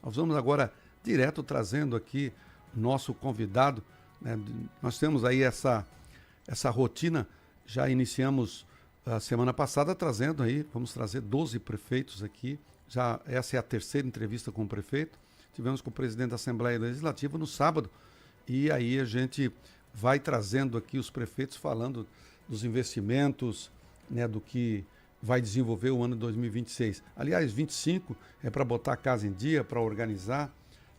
Nós vamos agora direto trazendo aqui nosso convidado, né? Nós temos aí essa rotina, já iniciamos a semana passada trazendo aí, vamos trazer 12 prefeitos aqui, já essa é a terceira entrevista com o prefeito, tivemos com o presidente da Assembleia Legislativa no sábado, e aí a gente vai trazendo aqui os prefeitos falando dos investimentos, né, do que vai desenvolver o ano de 2026. Aliás, 25 é para botar a casa em dia, para organizar,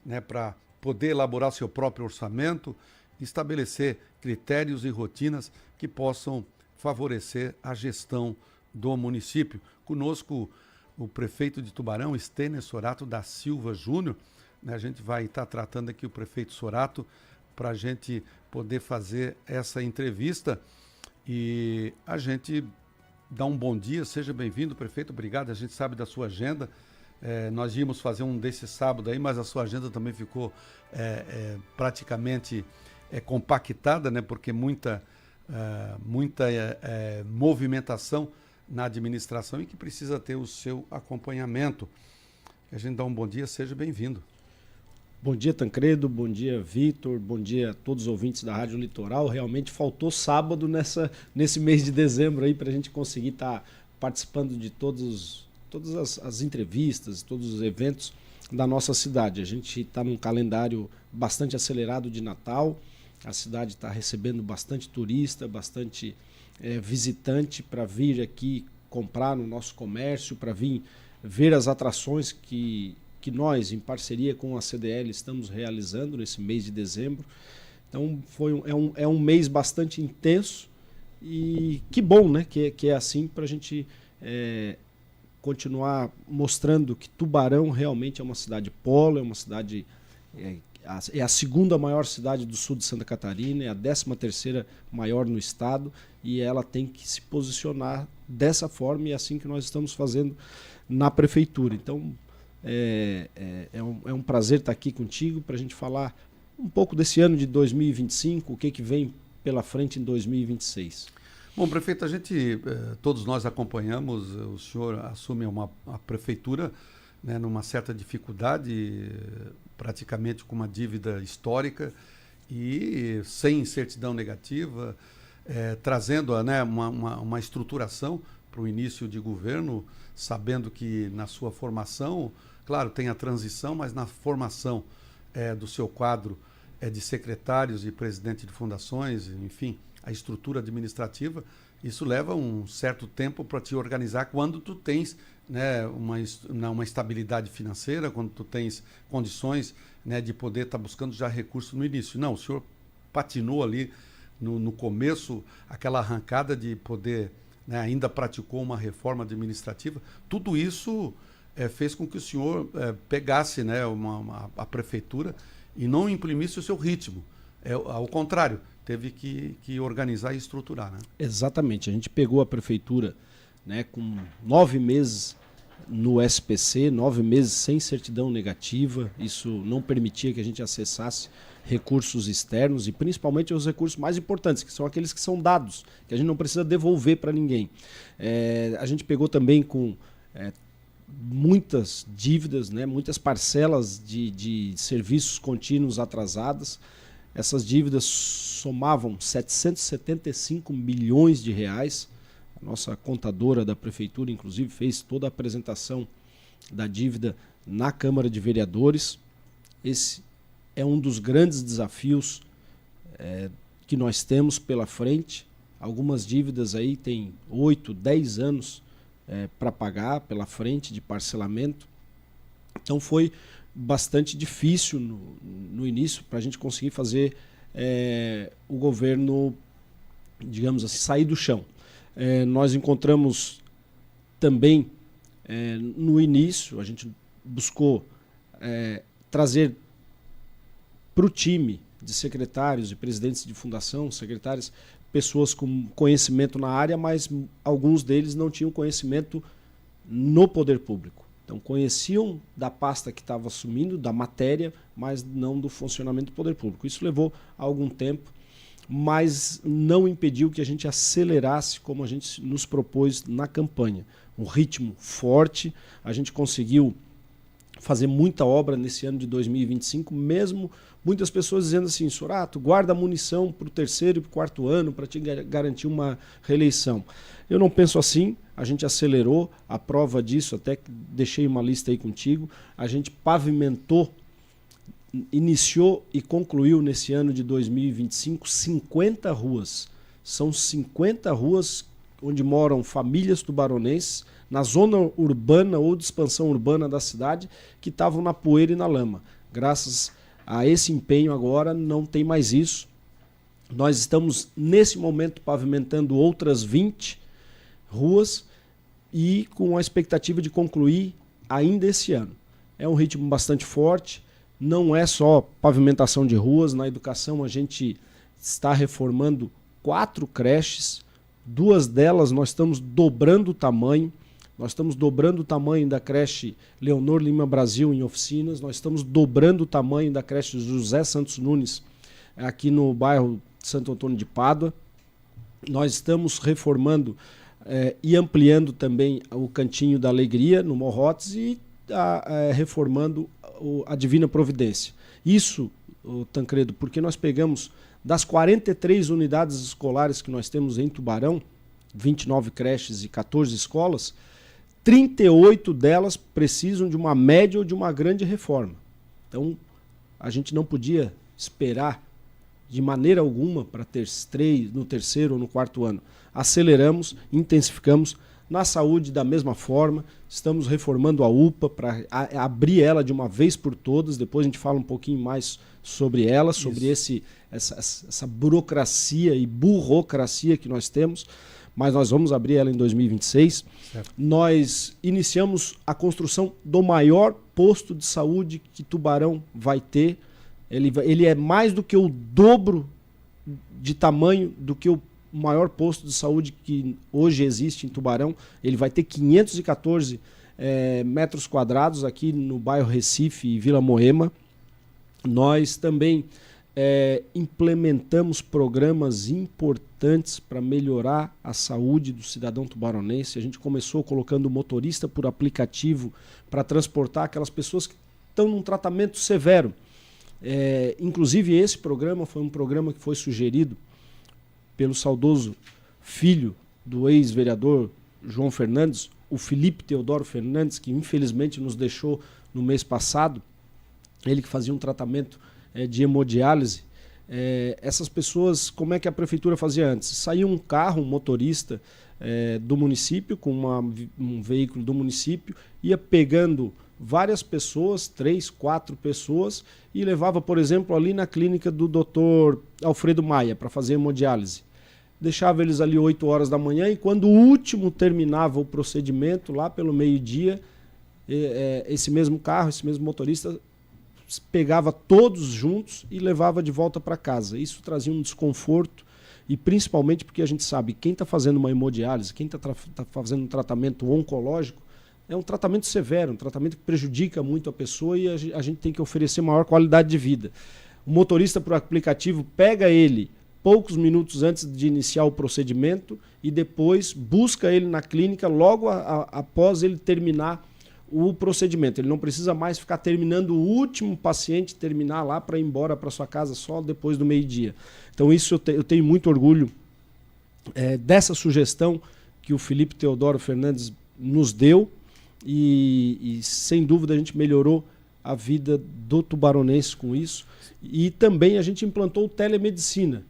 né, para poder elaborar seu próprio orçamento, estabelecer critérios e rotinas que possam favorecer a gestão do município. Conosco o prefeito de Tubarão, Estênio Sorato da Silva Júnior, né, a gente vai estar tratando aqui o prefeito Sorato para a gente poder fazer essa entrevista e a gente dá um bom dia, seja bem-vindo, prefeito, obrigado, a gente sabe da sua agenda. Nós íamos fazer um desse sábado aí, mas a sua agenda também ficou praticamente compactada, né? Porque muita movimentação na administração e que precisa ter o seu acompanhamento. A gente dá um bom dia, seja bem-vindo. Bom dia, Tancredo, bom dia, Vitor, bom dia a todos os ouvintes da Rádio Litoral. Realmente faltou sábado nesse mês de dezembro aí para a gente conseguir estar participando de todas as entrevistas, todos os eventos da nossa cidade. A gente está num calendário bastante acelerado de Natal, a cidade está recebendo bastante turista, bastante visitante para vir aqui comprar no nosso comércio, para vir ver as atrações que nós, em parceria com a CDL, estamos realizando nesse mês de dezembro. Então é um mês bastante intenso e que bom, né, que é assim para a gente continuar mostrando que Tubarão realmente é uma cidade polo, é uma cidade, é a segunda maior cidade do sul de Santa Catarina, é a 13ª maior no estado e ela tem que se posicionar dessa forma e é assim que nós estamos fazendo na prefeitura. Então é um prazer estar aqui contigo para a gente falar um pouco desse ano de 2025, o que vem pela frente em 2026. Bom, prefeito, todos nós acompanhamos, o senhor assume a prefeitura, né, numa certa dificuldade, praticamente com uma dívida histórica e sem certidão negativa, trazendo, né, uma estruturação para o início de governo, sabendo que na sua formação, claro, tem a transição, mas na formação do seu quadro de secretários e presidente de fundações, enfim, a estrutura administrativa, isso leva um certo tempo para te organizar quando tu tens, né, uma estabilidade financeira, quando tu tens condições, né, de poder estar buscando já recursos no início. Não, o senhor patinou ali no começo, aquela arrancada de poder, né, ainda praticou uma reforma administrativa. Tudo isso fez com que o senhor pegasse, né, a prefeitura e não imprimisse o seu ritmo. Ao contrário, teve que organizar e estruturar, né? Exatamente. A gente pegou a prefeitura, né, com 9 meses no SPC, 9 meses sem certidão negativa. Isso não permitia que a gente acessasse recursos externos e principalmente os recursos mais importantes, que são aqueles que são dados, que a gente não precisa devolver para ninguém. A gente pegou também com muitas dívidas, né, muitas parcelas de serviços contínuos atrasadas. Essas dívidas somavam 775 milhões de reais. A nossa contadora da prefeitura, inclusive, fez toda a apresentação da dívida na Câmara de Vereadores. Esse é um dos grandes desafios que nós temos pela frente. Algumas dívidas aí têm 8, 10 anos para pagar pela frente de parcelamento. Então foi bastante difícil no início para a gente conseguir fazer o governo, digamos assim, sair do chão. Nós encontramos também no início, a gente buscou trazer para o time de secretários e presidentes de fundação, secretários, pessoas com conhecimento na área, mas alguns deles não tinham conhecimento no poder público. Então conheciam da pasta que estava assumindo, da matéria, mas não do funcionamento do poder público. Isso levou algum tempo, mas não impediu que a gente acelerasse como a gente nos propôs na campanha. Um ritmo forte, a gente conseguiu fazer muita obra nesse ano de 2025, mesmo muitas pessoas dizendo assim, Sorato, guarda munição para o terceiro e para o quarto ano para te garantir uma reeleição. Eu não penso assim, a gente acelerou, a prova disso, até que deixei uma lista aí contigo, a gente pavimentou, iniciou e concluiu nesse ano de 2025 50 ruas. São 50 ruas onde moram famílias tubaronenses, na zona urbana ou de expansão urbana da cidade, que estavam na poeira e na lama. Graças a esse empenho agora não tem mais isso. Nós estamos nesse momento pavimentando outras 20 ruas e com a expectativa de concluir ainda esse ano. É um ritmo bastante forte, não é só pavimentação de ruas, na educação a gente está reformando 4 creches, 2 delas nós estamos dobrando o tamanho. Nós estamos dobrando o tamanho da creche Leonor Lima Brasil em Oficinas, nós estamos dobrando o tamanho da creche José Santos Nunes aqui no bairro Santo Antônio de Pádua. Nós estamos reformando e ampliando também o Cantinho da Alegria no Morrotes e reformando a Divina Providência. Isso, Tancredo, porque nós pegamos das 43 unidades escolares que nós temos em Tubarão, 29 creches e 14 escolas, 38 delas precisam de uma média ou de uma grande reforma. Então, a gente não podia esperar de maneira alguma para ter 3 no terceiro ou no quarto ano. Aceleramos, intensificamos. Na saúde, da mesma forma, estamos reformando a UPA para abrir ela de uma vez por todas. Depois a gente fala um pouquinho mais sobre ela, sobre essa burocracia e burocracia que nós temos. Mas nós vamos abrir ela em 2026. Certo. Nós iniciamos a construção do maior posto de saúde que Tubarão vai ter. Ele é mais do que o dobro de tamanho do que o maior posto de saúde que hoje existe em Tubarão. Ele vai ter 514 metros quadrados aqui no bairro Recife e Vila Moema. Nós também implementamos programas importantes para melhorar a saúde do cidadão tubaronense. A gente começou colocando motorista por aplicativo para transportar aquelas pessoas que estão num tratamento severo. Inclusive esse programa foi um programa que foi sugerido pelo saudoso filho do ex-vereador João Fernandes, o Felipe Teodoro Fernandes, que infelizmente nos deixou no mês passado. Ele que fazia um tratamento de hemodiálise. Essas pessoas, como é que a prefeitura fazia antes? Saía um carro, um motorista do município, com um veículo do município, ia pegando várias pessoas, 3, 4 pessoas, e levava, por exemplo, ali na clínica do Dr. Alfredo Maia, para fazer hemodiálise. Deixava eles ali 8 horas da manhã, e quando o último terminava o procedimento, lá pelo meio-dia, esse mesmo carro, esse mesmo motorista, pegava todos juntos e levava de volta para casa. Isso trazia um desconforto, e principalmente porque a gente sabe quem está fazendo uma hemodiálise, quem está fazendo um tratamento oncológico, é um tratamento severo, um tratamento que prejudica muito a pessoa, e a gente tem que oferecer maior qualidade de vida. O motorista por aplicativo pega ele poucos minutos antes de iniciar o procedimento e depois busca ele na clínica logo após ele terminar o procedimento. Ele não precisa mais ficar terminando o último paciente, terminar lá para ir embora para sua casa só depois do meio-dia. Então isso eu tenho muito orgulho dessa sugestão que o Felipe Teodoro Fernandes nos deu, e sem dúvida a gente melhorou a vida do tubaronense com isso. E também a gente implantou telemedicina.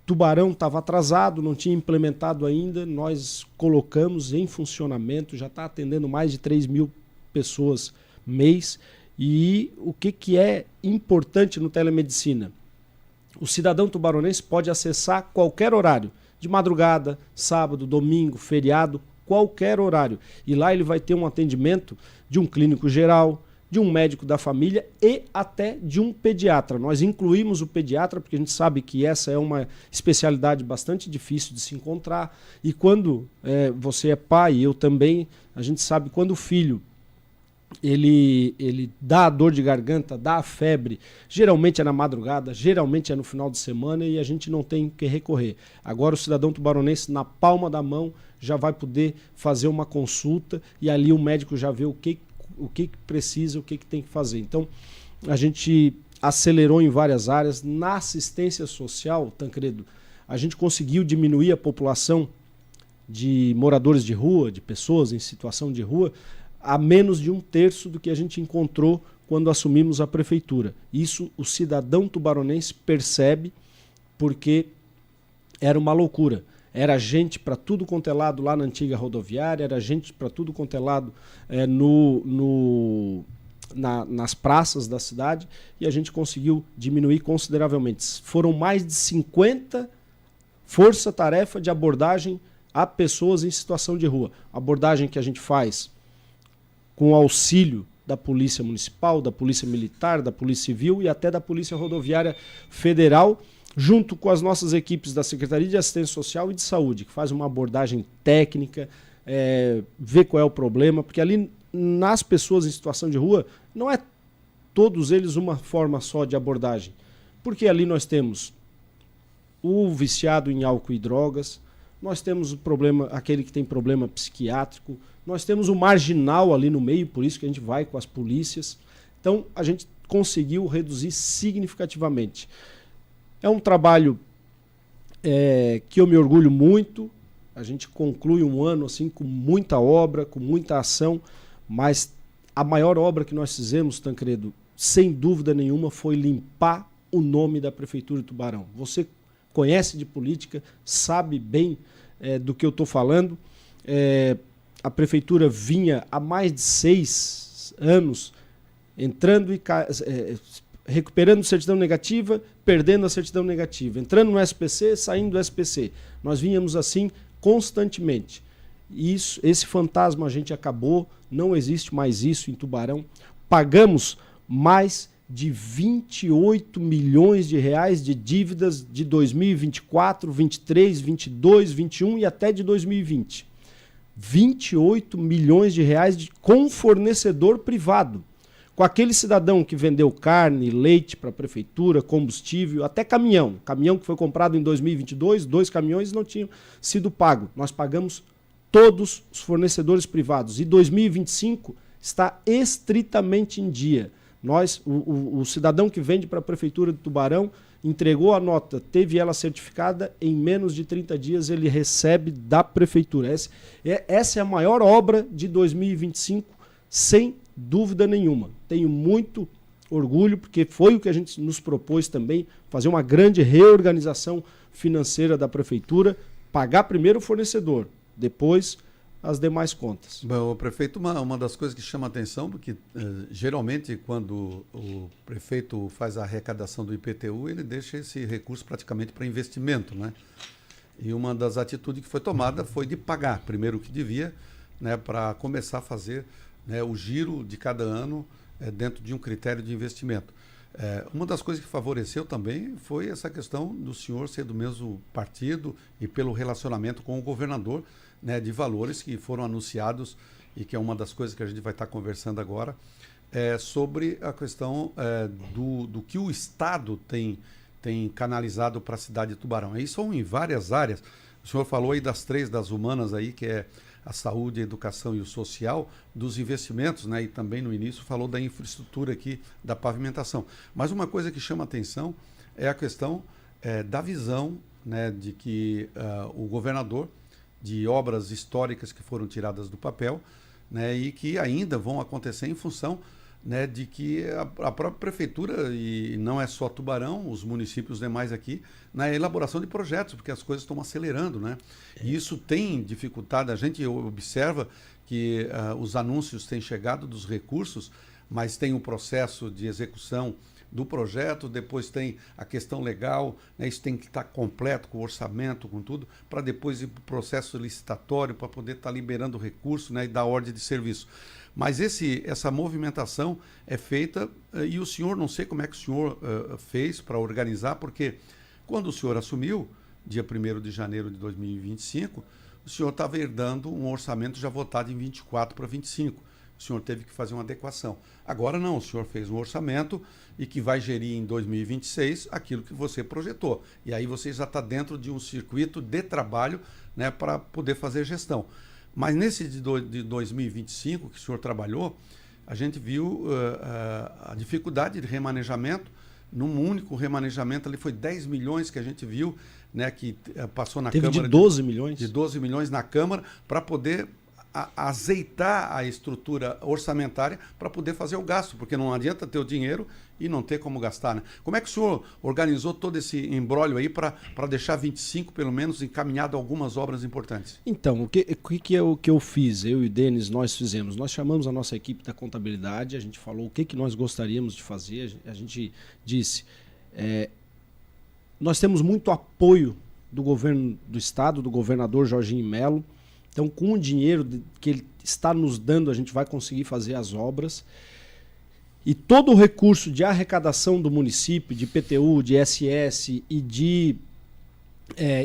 Tubarão estava atrasado, não tinha implementado ainda, nós colocamos em funcionamento, já está atendendo mais de 3 mil pessoas mês. E o que é importante no telemedicina? O cidadão tubaronense pode acessar qualquer horário, de madrugada, sábado, domingo, feriado, qualquer horário. E lá ele vai ter um atendimento de um clínico geral, de um médico da família e até de um pediatra. Nós incluímos o pediatra porque a gente sabe que essa é uma especialidade bastante difícil de se encontrar. E quando você é pai, eu também, a gente sabe quando o filho ele dá a dor de garganta, dá a febre, geralmente é na madrugada, geralmente é no final de semana, e a gente não tem que recorrer. Agora o cidadão tubaronense, na palma da mão, já vai poder fazer uma consulta, e ali o médico já vê o que precisa, o que tem que fazer. Então, a gente acelerou em várias áreas. Na assistência social, Tancredo, a gente conseguiu diminuir a população de moradores de rua, de pessoas em situação de rua, a menos de 1/3 do que a gente encontrou quando assumimos a prefeitura. Isso o cidadão tubaronense percebe, porque era uma loucura. Era gente para tudo quanto é lado lá na antiga rodoviária, era gente para tudo quanto é lado nas praças da cidade, e a gente conseguiu diminuir consideravelmente. Foram mais de 50 força-tarefa de abordagem a pessoas em situação de rua. Abordagem que a gente faz com auxílio da Polícia Municipal, da Polícia Militar, da Polícia Civil e até da Polícia Rodoviária Federal, junto com as nossas equipes da Secretaria de Assistência Social e de Saúde, que faz uma abordagem técnica, vê qual é o problema, porque ali nas pessoas em situação de rua não é todos eles uma forma só de abordagem, porque ali nós temos o viciado em álcool e drogas, nós temos o problema, aquele que tem problema psiquiátrico, nós temos o marginal ali no meio, por isso que a gente vai com as polícias. Então, a gente conseguiu reduzir significativamente. É um trabalho que eu me orgulho muito. A gente conclui um ano assim com muita obra, com muita ação, mas a maior obra que nós fizemos, Tancredo, sem dúvida nenhuma, foi limpar o nome da Prefeitura de Tubarão. Você conhece de política, sabe bem do que eu estou falando. A Prefeitura vinha há mais de 6 anos entrando e recuperando certidão negativa, perdendo a certidão negativa, entrando no SPC, saindo do SPC. Nós vínhamos assim constantemente. Esse fantasma a gente acabou, não existe mais isso em Tubarão. Pagamos mais de 28 milhões de reais de dívidas de 2024, 23, 22, 21 e até de 2020. 28 milhões de reais com fornecedor privado. Com aquele cidadão que vendeu carne, leite para a prefeitura, combustível, até caminhão. Caminhão que foi comprado em 2022, 2 caminhões não tinham sido pagos. Nós pagamos todos os fornecedores privados. E 2025 está estritamente em dia. O cidadão que vende para a Prefeitura de Tubarão entregou a nota, teve ela certificada, em menos de 30 dias ele recebe da Prefeitura. Essa é a maior obra de 2025, sem dúvida nenhuma. Tenho muito orgulho, porque foi o que a gente nos propôs também, fazer uma grande reorganização financeira da Prefeitura, pagar primeiro o fornecedor, depois as demais contas. Bom, prefeito, uma das coisas que chama atenção, porque geralmente quando o prefeito faz a arrecadação do IPTU, ele deixa esse recurso praticamente para investimento, né? E uma das atitudes que foi tomada foi de pagar primeiro o que devia, né, para começar a fazer, né, o giro de cada ano dentro de um critério de investimento. Uma das coisas que favoreceu também foi essa questão do senhor ser do mesmo partido e pelo relacionamento com o governador, né, de valores que foram anunciados e que é uma das coisas que a gente vai estar conversando agora, sobre a questão do que o Estado tem canalizado para a cidade de Tubarão. Aí são em várias áreas. O senhor falou aí das 3 das humanas aí, que é a saúde, a educação e o social, dos investimentos, né, e também no início falou da infraestrutura aqui, da pavimentação. Mas uma coisa que chama atenção é a questão da visão, né, de que o governador, de obras históricas que foram tiradas do papel, né, e que ainda vão acontecer em função, né, de que a própria prefeitura, e não é só Tubarão, os municípios demais aqui, na elaboração de projetos, porque as coisas estão acelerando, né? E isso tem dificultado, a gente observa que os anúncios têm chegado dos recursos, mas tem um processo de execução do projeto, depois tem a questão legal, né, isso tem que estar completo com o orçamento, com tudo, para depois ir para o processo licitatório, para poder estar liberando recurso, né, e dar ordem de serviço. Mas essa movimentação é feita, e o senhor, não sei como é que o senhor fez para organizar, porque quando o senhor assumiu, dia 1º de janeiro de 2025, o senhor estava herdando um orçamento já votado em 24 para 25. O senhor teve que fazer uma adequação. Agora não, o senhor fez um orçamento e que vai gerir em 2026 aquilo que você projetou. E aí você já está dentro de um circuito de trabalho, né, para poder fazer gestão. Mas nesse de 2025 que o senhor trabalhou, a gente viu a dificuldade de remanejamento. Num único remanejamento ali foi 10 milhões que a gente viu, né, que passou na Teve Câmara. De 12 milhões? De 12 milhões na Câmara, para poder azeitar a estrutura orçamentária para poder fazer o gasto, porque não adianta ter o dinheiro e não ter como gastar, né? Como é que o senhor organizou todo esse imbróglio aí para deixar 25, pelo menos, encaminhado a algumas obras importantes? Então, o que eu fiz, eu e o Denis, nós fizemos? Nós chamamos a nossa equipe da contabilidade, a gente falou o que nós gostaríamos de fazer, a gente disse, nós temos muito apoio do governo do estado, do governador Jorginho Melo. Então, com o dinheiro que ele está nos dando, a gente vai conseguir fazer as obras. E todo o recurso de arrecadação do município, de IPTU, de ISS e de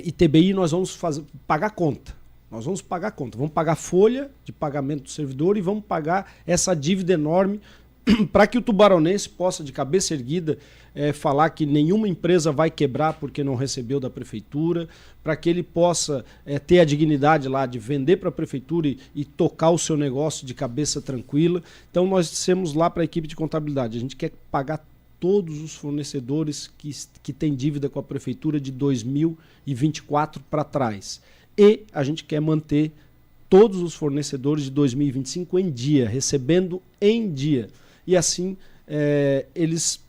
ITBI, nós vamos pagar conta. Nós vamos pagar conta. Vamos pagar folha de pagamento do servidor e vamos pagar essa dívida enorme para que o tubaronense possa, de cabeça erguida, falar que nenhuma empresa vai quebrar porque não recebeu da prefeitura, para que ele possa ter a dignidade lá de vender para a prefeitura e tocar o seu negócio de cabeça tranquila. Então nós dissemos lá para a equipe de contabilidade, a gente quer pagar todos os fornecedores que têm dívida com a prefeitura de 2024 para trás. E a gente quer manter todos os fornecedores de 2025 em dia, recebendo em dia. E assim eles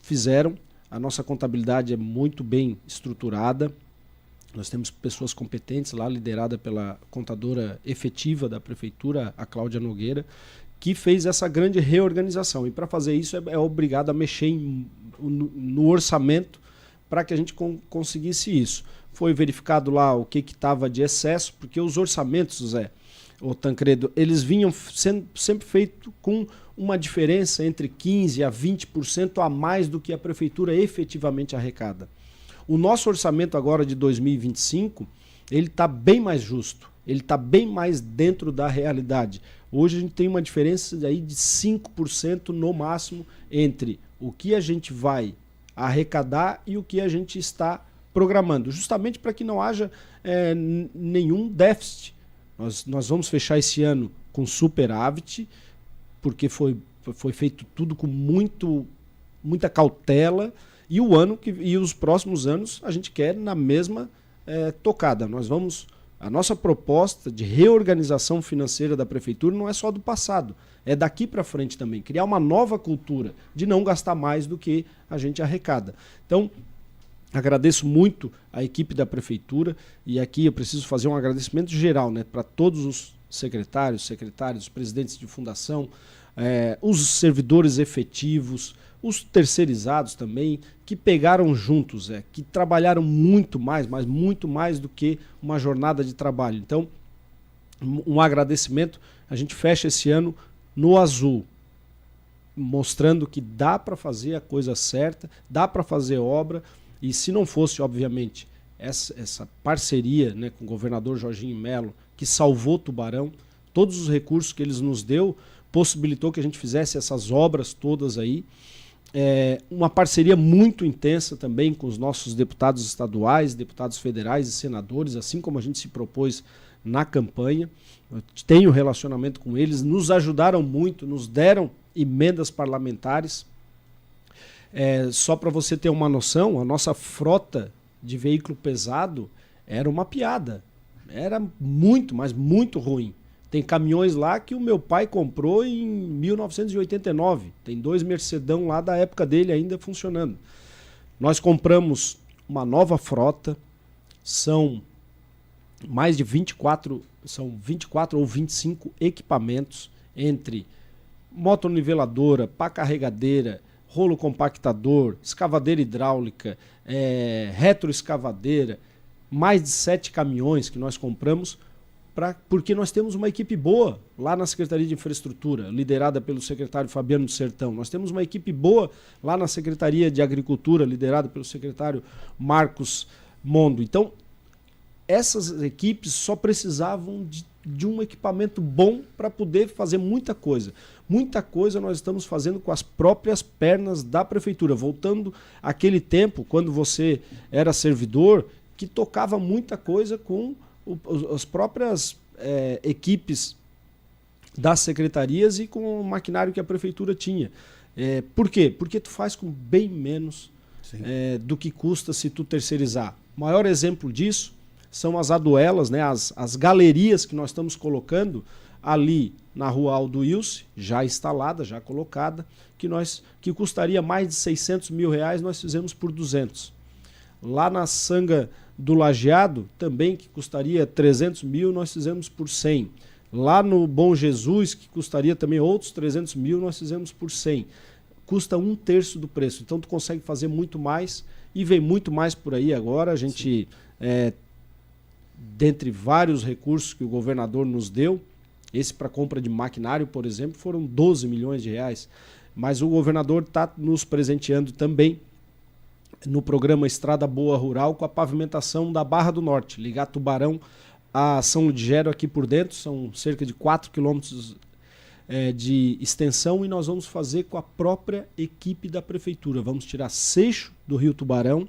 fizeram. A nossa contabilidade é muito bem estruturada. Nós temos pessoas competentes lá, liderada pela contadora efetiva da prefeitura, a Cláudia Nogueira, que fez essa grande reorganização. E para fazer isso é obrigado a mexer no orçamento para que a gente conseguisse isso. Foi verificado lá o que estava de excesso, porque os orçamentos, o Tancredo, eles vinham sendo sempre feitos com uma diferença entre 15% a 20% a mais do que a prefeitura efetivamente arrecada. O nosso orçamento agora de 2025, ele está bem mais justo, ele está bem mais dentro da realidade. Hoje a gente tem uma diferença aí de 5% no máximo entre o que a gente vai arrecadar e o que a gente está programando, justamente para que não haja nenhum déficit. Nós vamos fechar esse ano com superávit, porque foi feito tudo com muita cautela, e os próximos anos a gente quer na mesma tocada. A nossa proposta de reorganização financeira da prefeitura não é só do passado, é daqui para frente também, criar uma nova cultura de não gastar mais do que a gente arrecada. Então, agradeço muito a equipe da prefeitura, e aqui eu preciso fazer um agradecimento geral, né, para todos os secretários, presidentes de fundação, os servidores efetivos, os terceirizados também, que pegaram juntos, que trabalharam muito mais, mas muito mais do que uma jornada de trabalho. Então, um agradecimento. A gente fecha esse ano no azul, mostrando que dá para fazer a coisa certa, dá para fazer obra. E se não fosse, obviamente, essa parceria, né, com o governador Jorginho Melo, que salvou Tubarão, todos os recursos que eles nos deu, possibilitou que a gente fizesse essas obras todas aí. Uma parceria muito intensa também com os nossos deputados estaduais, deputados federais e senadores, assim como a gente se propôs na campanha. Eu tenho relacionamento com eles, nos ajudaram muito, nos deram emendas parlamentares. Só para você ter uma noção, a nossa frota de veículo pesado era uma piada. Era muito, mas muito ruim. Tem caminhões lá que o meu pai comprou em 1989. Tem 2 Mercedão lá da época dele ainda funcionando. Nós compramos uma nova frota, são mais de 24 ou 25 equipamentos, entre motorniveladora, pá carregadeira, rolo compactador, escavadeira hidráulica, retroescavadeira, mais de 7 caminhões que nós compramos, porque nós temos uma equipe boa lá na Secretaria de Infraestrutura, liderada pelo secretário Fabiano do Sertão. Nós temos uma equipe boa lá na Secretaria de Agricultura, liderada pelo secretário Marcos Mondo. Então, essas equipes só precisavam de um equipamento bom para poder fazer muita coisa. Muita coisa nós estamos fazendo com as próprias pernas da prefeitura, voltando àquele tempo, quando você era servidor, que tocava muita coisa com as próprias equipes das secretarias e com o maquinário que a prefeitura tinha. Por quê? Porque tu faz com bem menos do que custa se tu terceirizar. O maior exemplo disso são as aduelas, né, as galerias que nós estamos colocando ali na rua Aldo Wilson, já instalada, já colocada, que custaria mais de 600 mil reais, nós fizemos por 200. Lá na Sanga do Lajeado, também, que custaria 300 mil, nós fizemos por 100. Lá no Bom Jesus, que custaria também outros 300 mil, nós fizemos por 100. Custa 1/3 do preço. Então tu consegue fazer muito mais e vem muito mais por aí agora. A gente, dentre vários recursos que o governador nos deu, esse para compra de maquinário, por exemplo, foram 12 milhões de reais. Mas o governador está nos presenteando também no programa Estrada Boa Rural com a pavimentação da Barra do Norte, ligar Tubarão a São Ludgero aqui por dentro, são cerca de 4 quilômetros de extensão, e nós vamos fazer com a própria equipe da prefeitura. Vamos tirar seixo do Rio Tubarão.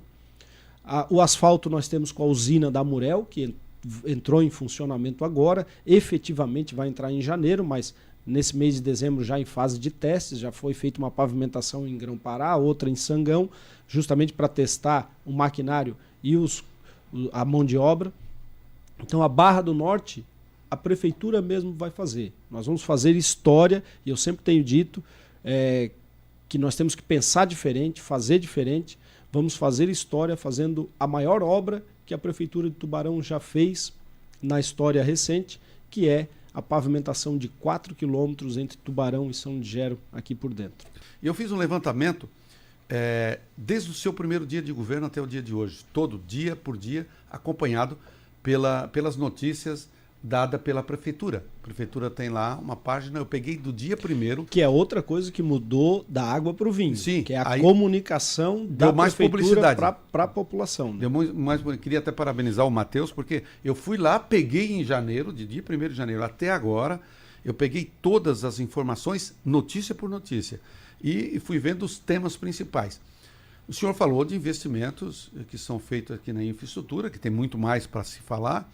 O asfalto nós temos com a usina da Murel, que entrou em funcionamento agora, efetivamente vai entrar em janeiro, mas nesse mês de dezembro já em fase de testes, já foi feita uma pavimentação em Grão-Pará, outra em Sangão, justamente para testar o maquinário e a mão de obra. Então a Barra do Norte, a prefeitura mesmo vai fazer. Nós vamos fazer história, e eu sempre tenho dito que nós temos que pensar diferente, fazer diferente. Vamos fazer história fazendo a maior obra que a Prefeitura de Tubarão já fez na história recente, que é a pavimentação de 4 quilômetros entre Tubarão e São Ludgero aqui por dentro. E eu fiz um levantamento desde o seu primeiro dia de governo até o dia de hoje, todo dia por dia, acompanhado pelas notícias dadas pela Prefeitura. A Prefeitura tem lá uma página, eu peguei do dia primeiro. Que é outra coisa que mudou da água para o vinho. Sim, que é a comunicação da Prefeitura para a população. Né? Deu mais, queria até parabenizar o Matheus, porque eu fui lá, peguei em janeiro, de dia 1º de janeiro até agora, eu peguei todas as informações, notícia por notícia, e fui vendo os temas principais. O senhor falou de investimentos que são feitos aqui na infraestrutura, que tem muito mais para se falar,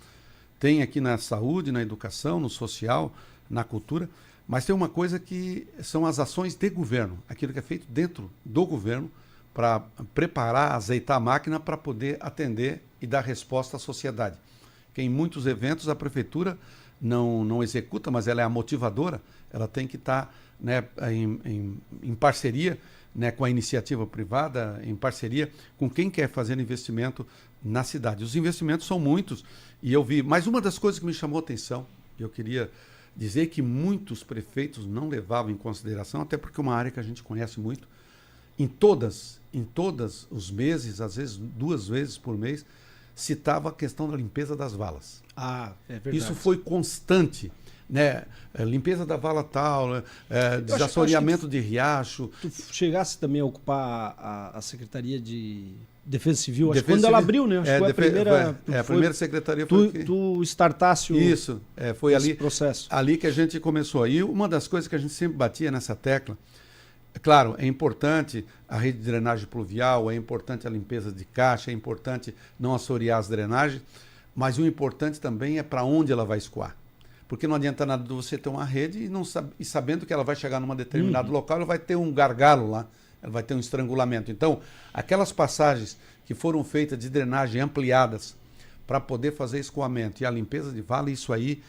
tem aqui na saúde, na educação, no social, na cultura, mas tem uma coisa que são as ações de governo, aquilo que é feito dentro do governo para preparar, azeitar a máquina para poder atender e dar resposta à sociedade. Que em muitos eventos a prefeitura não executa, mas ela é a motivadora, ela tem que estar em parceria, né, com a iniciativa privada, em parceria com quem quer fazer investimento na cidade. Os investimentos são muitos e eu vi, mas uma das coisas que me chamou a atenção, eu queria dizer que muitos prefeitos não levavam em consideração, até porque é uma área que a gente conhece muito, em todas os meses, às vezes 2 vezes por mês, citava a questão da limpeza das valas. Ah, é verdade. Isso foi constante. Né? Limpeza da vala tal, desassoreamento de riacho. Tu chegasse também a ocupar a Secretaria de Defesa Civil, acho que quando ela abriu, né? Acho que foi a primeira secretaria foi tu startasse foi esse ali, processo. Ali que a gente começou. E uma das coisas que a gente sempre batia nessa tecla, claro, é importante a rede de drenagem pluvial, é importante a limpeza de caixa, é importante não assorear as drenagens, mas o importante também é para onde ela vai escoar. Porque não adianta nada você ter uma rede e sabendo que ela vai chegar num determinado local, ela vai ter um gargalo lá, ela vai ter um estrangulamento. Então, aquelas passagens que foram feitas de drenagem ampliadas para poder fazer escoamento e a limpeza de vala, isso aí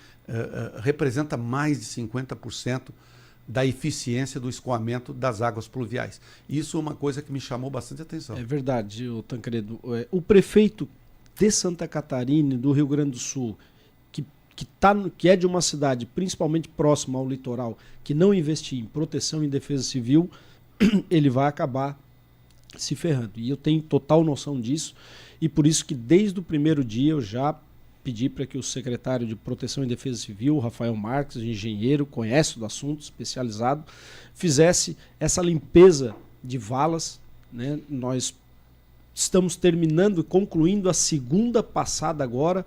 representa mais de 50% da eficiência do escoamento das águas pluviais. Isso é uma coisa que me chamou bastante atenção. É verdade, Tancredo. O prefeito de Santa Catarina, do Rio Grande do Sul, que é de uma cidade principalmente próxima ao litoral, que não investir em proteção e defesa civil, ele vai acabar se ferrando. E eu tenho total noção disso, e por isso que desde o primeiro dia eu já pedi para que o secretário de Proteção e Defesa Civil, Rafael Marques, engenheiro, conhece do assunto, especializado, fizesse essa limpeza de valas. Né? Nós estamos terminando, concluindo a segunda passada agora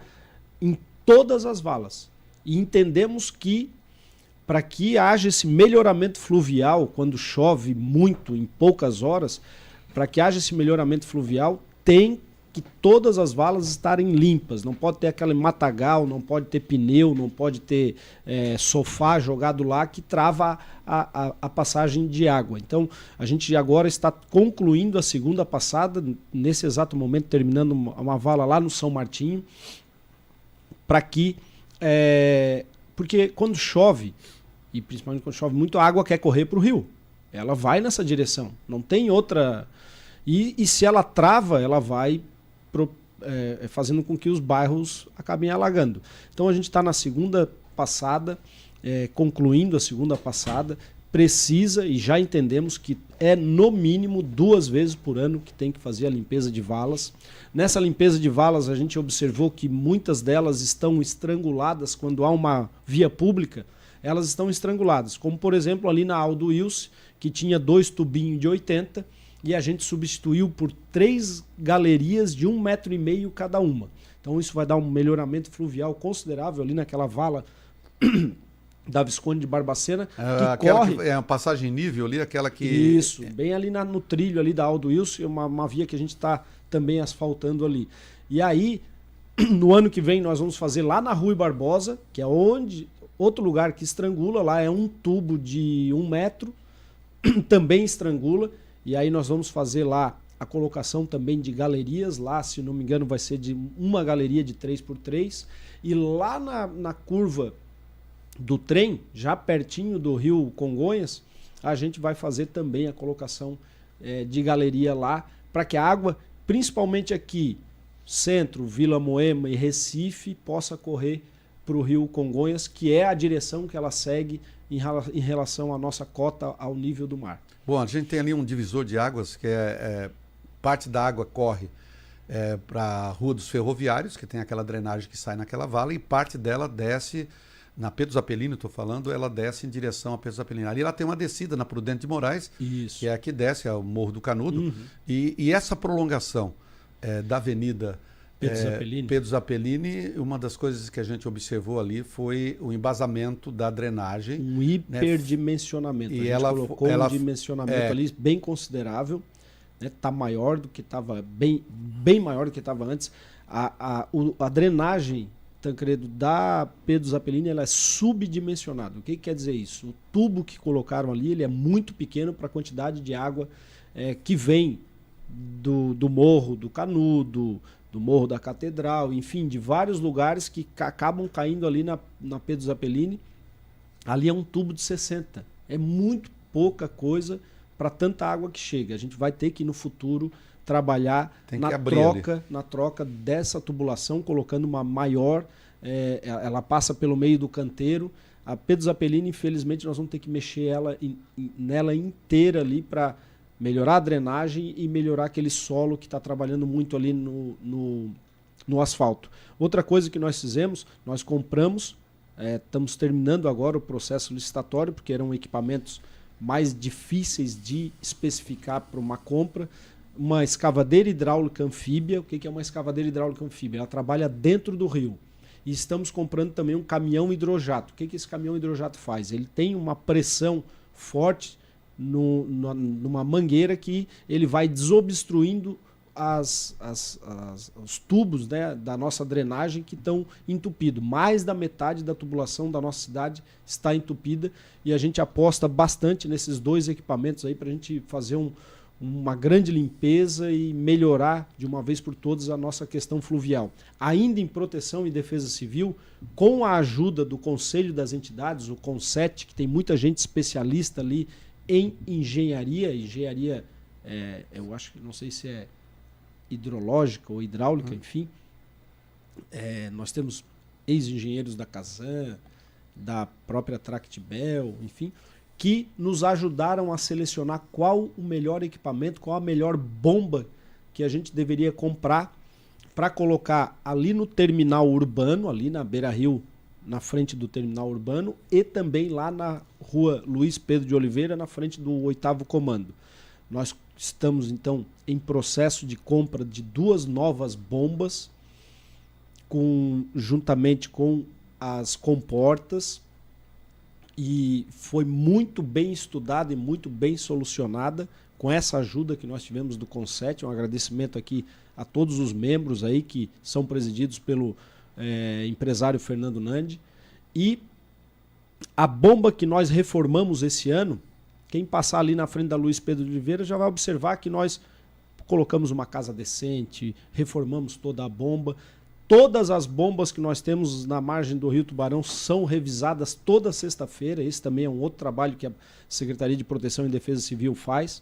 em todas as valas. E entendemos que, para que haja esse melhoramento fluvial, quando chove muito, em poucas horas, para que haja esse melhoramento fluvial, tem que todas as valas estarem limpas. Não pode ter aquele matagal, não pode ter pneu, não pode ter sofá jogado lá que trava a passagem de água. Então, a gente agora está concluindo a segunda passada, nesse exato momento, terminando uma vala lá no São Martinho, para que... porque quando chove, e principalmente quando chove muito, a água quer correr para o rio. Ela vai nessa direção, não tem outra... E se ela trava, ela vai fazendo com que os bairros acabem alagando. Então a gente está na segunda passada, concluindo a segunda passada, precisa, e já entendemos que é no mínimo 2 vezes por ano que tem que fazer a limpeza de valas. Nessa limpeza de valas a gente observou que muitas delas estão estranguladas quando há uma via pública, elas estão estranguladas, como por exemplo ali na Aldo Wilson, que tinha 2 tubinhos de 80 e a gente substituiu por 3 galerias de 1,5 m cada uma. Então isso vai dar um melhoramento fluvial considerável ali naquela vala da Visconde de Barbacena, que corre... É uma passagem nível ali, aquela que... Isso, bem ali no trilho ali da Aldo Wilson, uma via que a gente está também asfaltando ali. E aí, no ano que vem, nós vamos fazer lá na Rui Barbosa, que é outro lugar que estrangula, lá é um tubo de 1 metro, também estrangula, e aí nós vamos fazer lá a colocação também de galerias, lá, se não me engano, vai ser de uma galeria de 3x3, e lá na curva do trem, já pertinho do rio Congonhas, a gente vai fazer também a colocação de galeria lá, para que a água, principalmente aqui, Centro, Vila Moema e Recife, possa correr para o rio Congonhas, que é a direção que ela segue em relação à nossa cota ao nível do mar. Bom, a gente tem ali um divisor de águas, que parte da água corre para a Rua dos Ferroviários, que tem aquela drenagem que sai naquela vala, e parte dela desce, na Pedro Zapelini, estou falando, ela desce em direção a Pedro Zapelini. Ali ela tem uma descida na Prudente de Moraes, Isso. que é a que desce ao Morro do Canudo, e essa prolongação da Avenida Pedro Zapelini, uma das coisas que a gente observou ali foi o embasamento da drenagem. Um hiperdimensionamento. Né? A gente colocou um dimensionamento ali bem considerável. Está maior do que estava, bem maior do que estava antes. A drenagem, Tancredo, da Pedro Zapelini, ela é subdimensionada. O que quer dizer isso? O tubo que colocaram ali ele é muito pequeno para a quantidade de água que vem do Morro do Canudo, do Morro da Catedral, enfim, de vários lugares que acabam caindo ali na Pedro Zapelini. Ali é um tubo de 60. É muito pouca coisa para tanta água que chega. A gente vai ter que, no futuro, trabalhar na troca dessa tubulação, colocando uma maior... ela passa pelo meio do canteiro. A Pedro Zapelini, infelizmente, nós vamos ter que mexer nela inteira ali para melhorar a drenagem e melhorar aquele solo que está trabalhando muito ali no asfalto. Outra coisa que nós fizemos, nós compramos, estamos terminando agora o processo licitatório, porque eram equipamentos mais difíceis de especificar para uma compra, uma escavadeira hidráulica anfíbia. O que é uma escavadeira hidráulica anfíbia? Ela trabalha dentro do rio. E estamos comprando também um caminhão hidrojato. O que esse caminhão hidrojato faz? Ele tem uma pressão forte numa mangueira que ele vai desobstruindo os tubos, né, da nossa drenagem que estão entupidos. Mais da metade da tubulação da nossa cidade está entupida e a gente aposta bastante nesses 2 equipamentos aí para a gente fazer uma grande limpeza e melhorar de uma vez por todas a nossa questão fluvial. Ainda em proteção e defesa civil, com a ajuda do Conselho das Entidades, o CONSET, que tem muita gente especialista ali em engenharia, eu acho que não sei se é hidrológica ou hidráulica, enfim. Nós temos ex-engenheiros da Casan, da própria Tractbel, enfim, que nos ajudaram a selecionar qual o melhor equipamento, qual a melhor bomba que a gente deveria comprar para colocar ali no terminal urbano, ali na Beira-Rio, na frente do terminal urbano, e também lá na Rua Luiz Pedro de Oliveira, na frente do 8º Comando. Nós estamos, então, em processo de compra de 2 novas bombas, juntamente com as comportas, e foi muito bem estudada e muito bem solucionada, com essa ajuda que nós tivemos do Conset. Um agradecimento aqui a todos os membros aí que são presididos pelo empresário Fernando Nandi. E a bomba que nós reformamos esse ano, quem passar ali na frente da Luiz Pedro de Oliveira já vai observar que nós colocamos uma casa decente, reformamos toda a bomba. Todas as bombas que nós temos na margem do Rio Tubarão são revisadas toda sexta-feira. Esse também é um outro trabalho que a Secretaria de Proteção e Defesa Civil faz.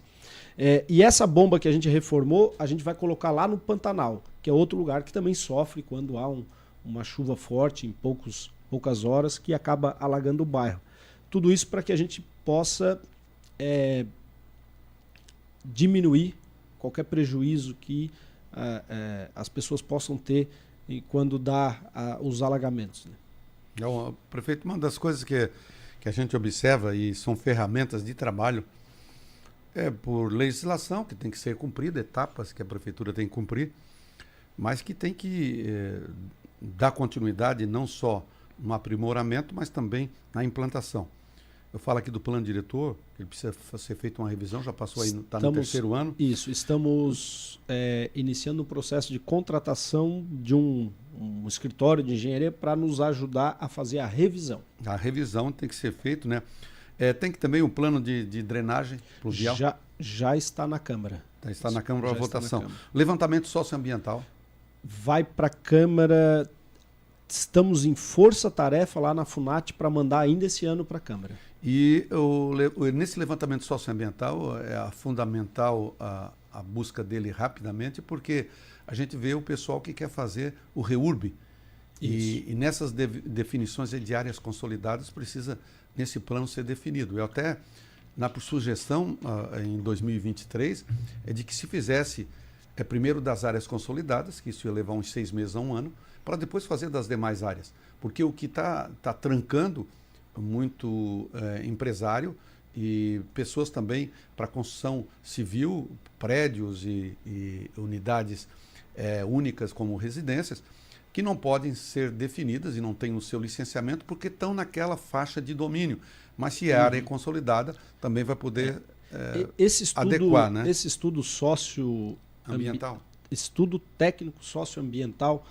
E essa bomba que a gente reformou, a gente vai colocar lá no Pantanal, que é outro lugar que também sofre quando há uma chuva forte em poucas horas, que acaba alagando o bairro. Tudo isso para que a gente possa diminuir qualquer prejuízo que as pessoas possam ter quando dá os alagamentos. Né? Então, prefeito, uma das coisas que a gente observa, e são ferramentas de trabalho, por legislação que tem que ser cumprida, etapas que a prefeitura tem que cumprir, mas que tem que dar continuidade não só no aprimoramento, mas também na implantação. Eu falo aqui do plano diretor, que ele precisa ser feita uma revisão, já passou aí, está no terceiro ano. Isso, estamos iniciando um processo de contratação de um escritório de engenharia para nos ajudar a fazer a revisão. A revisão tem que ser feita, né? Tem que também um plano de drenagem pluvial? Já está na Câmara. Está na Câmara para votação. Levantamento socioambiental? Vai para a Câmara. Estamos em força-tarefa lá na FUNAT para mandar ainda esse ano para a Câmara. E nesse levantamento socioambiental é fundamental a busca dele rapidamente, porque a gente vê o pessoal que quer fazer o REURB. E nessas definições de áreas consolidadas precisa, nesse plano, ser definido. Eu até, por sugestão, em 2023, é de que se fizesse primeiro das áreas consolidadas, que isso ia levar uns 6 meses a 1 ano, para depois fazer das demais áreas. Porque o que está trancando muito empresário e pessoas também para construção civil, prédios e unidades únicas como residências, que não podem ser definidas e não têm o seu licenciamento porque estão naquela faixa de domínio. Mas se é área consolidada, também vai poder adequar, né? Esse estudo estudo técnico socioambiental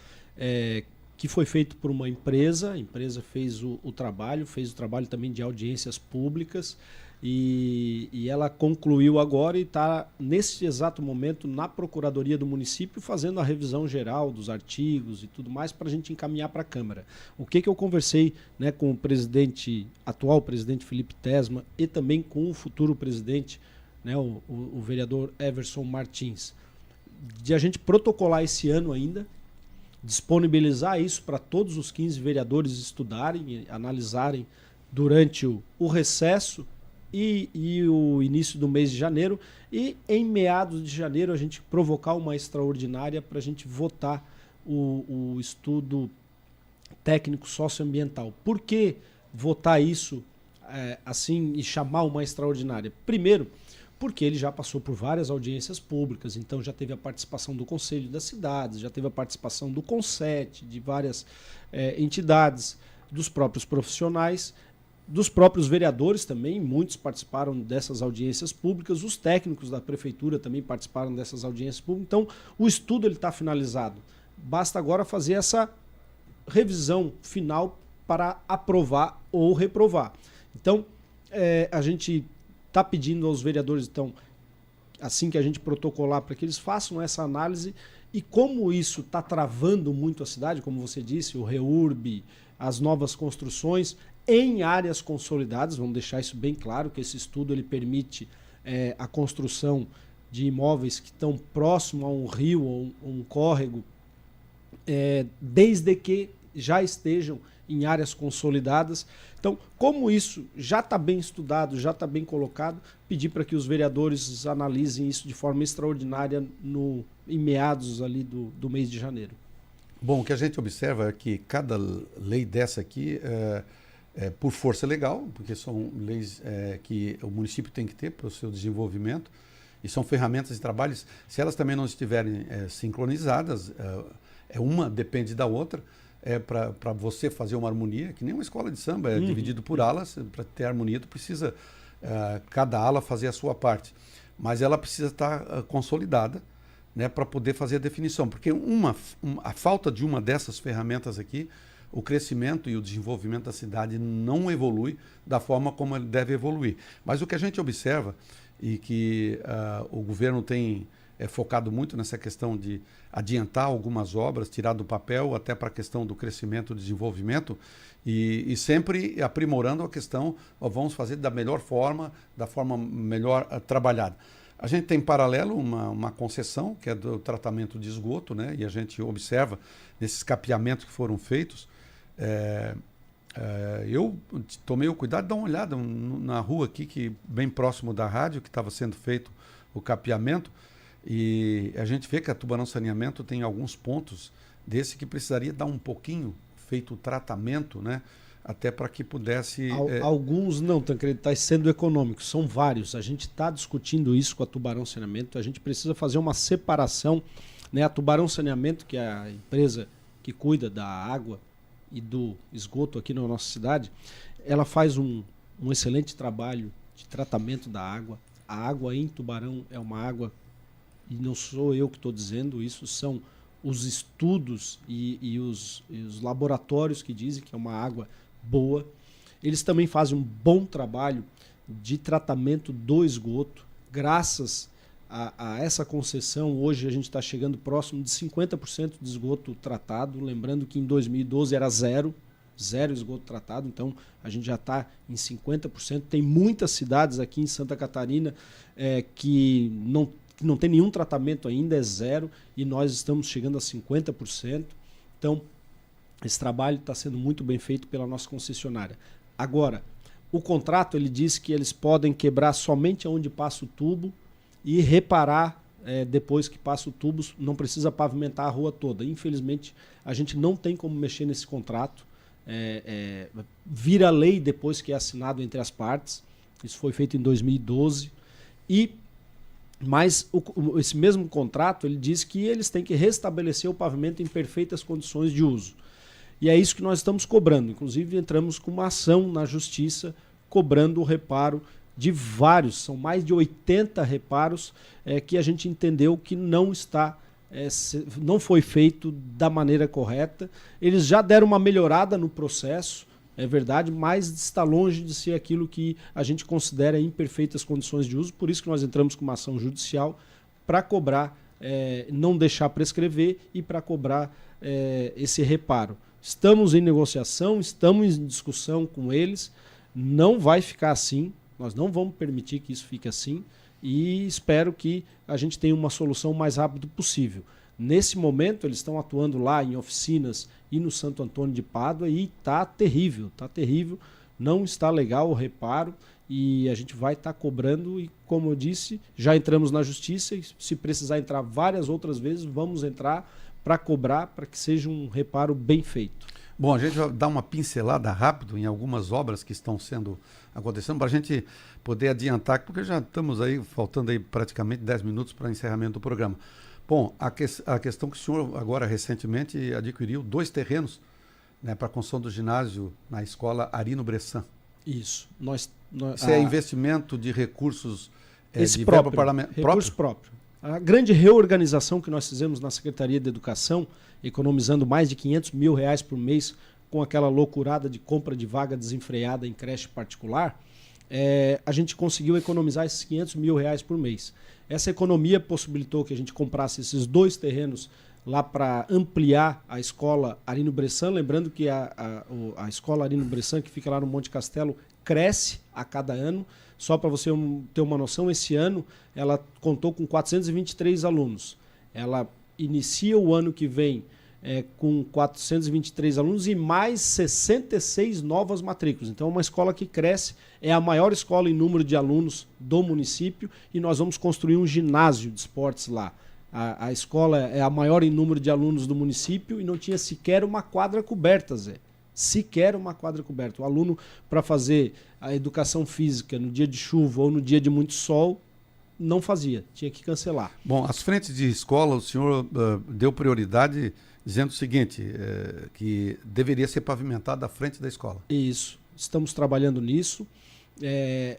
que foi feito por uma empresa. A empresa fez o trabalho também de audiências públicas e ela concluiu agora e está, nesse exato momento, na Procuradoria do município, fazendo a revisão geral dos artigos e tudo mais para a gente encaminhar para a Câmara. O que eu conversei, né, com o atual presidente Felipe Tesma e também com o futuro presidente, né, o vereador Everson Martins, de a gente protocolar esse ano ainda, disponibilizar isso para todos os 15 vereadores estudarem, analisarem durante o recesso e o início do mês de janeiro, e em meados de janeiro a gente provocar uma extraordinária para a gente votar o estudo técnico socioambiental. Por que votar isso assim e chamar uma extraordinária? Primeiro, porque ele já passou por várias audiências públicas, então já teve a participação do Conselho das Cidades, já teve a participação do Conset, de várias entidades, dos próprios profissionais, dos próprios vereadores também, muitos participaram dessas audiências públicas, os técnicos da prefeitura também participaram dessas audiências públicas, então o estudo está finalizado. Basta agora fazer essa revisão final para aprovar ou reprovar. Então, a gente está pedindo aos vereadores, então, assim que a gente protocolar, para que eles façam essa análise, e como isso está travando muito a cidade, como você disse, o REURB, as novas construções em áreas consolidadas, vamos deixar isso bem claro, que esse estudo ele permite a construção de imóveis que estão próximo a um rio ou um córrego, desde que já estejam em áreas consolidadas. Então, como isso já está bem estudado, já está bem colocado, pedir para que os vereadores analisem isso de forma extraordinária em meados ali do mês de janeiro. Bom, o que a gente observa é que cada lei dessa aqui por força legal, porque são leis que o município tem que ter para o seu desenvolvimento, e são ferramentas de trabalho. Se elas também não estiverem sincronizadas, uma depende da outra, para você fazer uma harmonia, que nem uma escola de samba, dividido por alas, para ter harmonia, tu precisa cada ala fazer a sua parte. mas ela precisa estar consolidada, né, para poder fazer a definição. Porque a falta de uma dessas ferramentas aqui, o crescimento e o desenvolvimento da cidade não evolui da forma como ele deve evoluir. Mas o que a gente observa, e que o governo tem focado muito nessa questão de adiantar algumas obras, tirar do papel até para a questão do crescimento e desenvolvimento, e sempre aprimorando a questão, vamos fazer da melhor forma, da forma melhor trabalhada. A gente tem em paralelo uma concessão, que é do tratamento de esgoto, né? E a gente observa nesses capeamentos que foram feitos. Eu tomei o cuidado de dar uma olhada na rua aqui, bem próximo da rádio, que estava sendo feito o capeamento, e a gente vê que a Tubarão Saneamento tem alguns pontos desse que precisaria dar um pouquinho feito o tratamento, né? Até para que pudesse... Alguns não, Tancredo, está sendo econômico, são vários. A gente está discutindo isso com a Tubarão Saneamento, a gente precisa fazer uma separação, né? A Tubarão Saneamento, que é a empresa que cuida da água e do esgoto aqui na nossa cidade, ela faz um excelente trabalho de tratamento da água. A água em Tubarão é uma água, e não sou eu que estou dizendo, isso são os estudos e os laboratórios que dizem que é uma água boa. Eles também fazem um bom trabalho de tratamento do esgoto. Graças a essa concessão, hoje a gente está chegando próximo de 50% de esgoto tratado. Lembrando que em 2012 era zero esgoto tratado, então a gente já está em 50%. Tem muitas cidades aqui em Santa Catarina que não tem nenhum tratamento ainda, é zero, e nós estamos chegando a 50%. Então, esse trabalho está sendo muito bem feito pela nossa concessionária. Agora, o contrato ele diz que eles podem quebrar somente onde passa o tubo e reparar depois que passa o tubo, não precisa pavimentar a rua toda. Infelizmente, a gente não tem como mexer nesse contrato. Vira lei depois que é assinado entre as partes. Isso foi feito em 2012. Mas esse mesmo contrato ele diz que eles têm que restabelecer o pavimento em perfeitas condições de uso. E é isso que nós estamos cobrando. Inclusive, entramos com uma ação na Justiça cobrando o reparo de vários, são mais de 80 reparos que a gente entendeu que não foi feito da maneira correta. Eles já deram uma melhorada no processo, é verdade, mas está longe de ser aquilo que a gente considera em perfeitas condições de uso. Por isso que nós entramos com uma ação judicial para cobrar, não deixar prescrever e para cobrar esse reparo. Estamos em negociação, estamos em discussão com eles, não vai ficar assim, nós não vamos permitir que isso fique assim e espero que a gente tenha uma solução o mais rápido possível. Nesse momento, eles estão atuando lá em oficinas e no Santo Antônio de Pádua e está terrível, não está legal o reparo e a gente vai estar cobrando e, como eu disse, já entramos na Justiça e se precisar entrar várias outras vezes, vamos entrar para cobrar para que seja um reparo bem feito. Bom, a gente vai dar uma pincelada rápido em algumas obras que estão acontecendo para a gente poder adiantar, porque já estamos aí, faltando aí praticamente 10 minutos para o encerramento do programa. Bom, a questão que o senhor agora recentemente adquiriu 2 terrenos, né, para a construção do ginásio na escola Arino Bressan. Isso. Isso é investimento de recursos de verba parlamentar. Recurso próprio. A grande reorganização que nós fizemos na Secretaria de Educação, economizando mais de R$500 mil por mês com aquela loucurada de compra de vaga desenfreada em creche particular, a gente conseguiu economizar esses R$500 mil por mês. Essa economia possibilitou que a gente comprasse esses 2 terrenos lá para ampliar a escola Arino Bressan. Lembrando que a escola Arino Bressan, que fica lá no Monte Castelo, cresce a cada ano. Só para você ter uma noção, esse ano ela contou com 423 alunos. Ela inicia o ano que vem com 423 alunos e mais 66 novas matrículas. Então é uma escola que cresce, é a maior escola em número de alunos do município e nós vamos construir um ginásio de esportes lá. A escola é a maior em número de alunos do município e não tinha sequer uma quadra coberta, Zé. Sequer uma quadra coberta. O aluno, para fazer a educação física no dia de chuva ou no dia de muito sol, não fazia, tinha que cancelar. Bom, as frentes de escola, o senhor deu prioridade dizendo o seguinte, que deveria ser pavimentada a frente da escola. Isso, estamos trabalhando nisso.